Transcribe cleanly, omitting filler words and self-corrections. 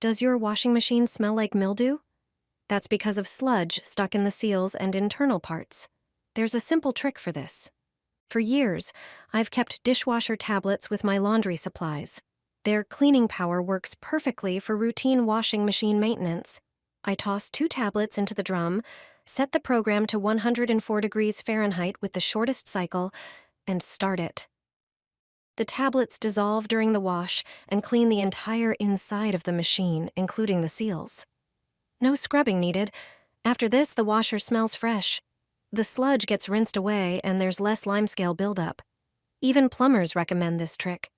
Does your washing machine smell like mildew? That's because of sludge stuck in the seals and internal parts. There's a simple trick for this. For years, I've kept dishwasher tablets with my laundry supplies. Their cleaning power works perfectly for routine washing machine maintenance. I toss 2 tablets into the drum, set the program to 104 degrees Fahrenheit with the shortest cycle, and start it. The tablets dissolve during the wash and clean the entire inside of the machine, including the seals. No scrubbing needed. After this, the washer smells fresh. The sludge gets rinsed away and there's less limescale buildup. Even plumbers recommend this trick.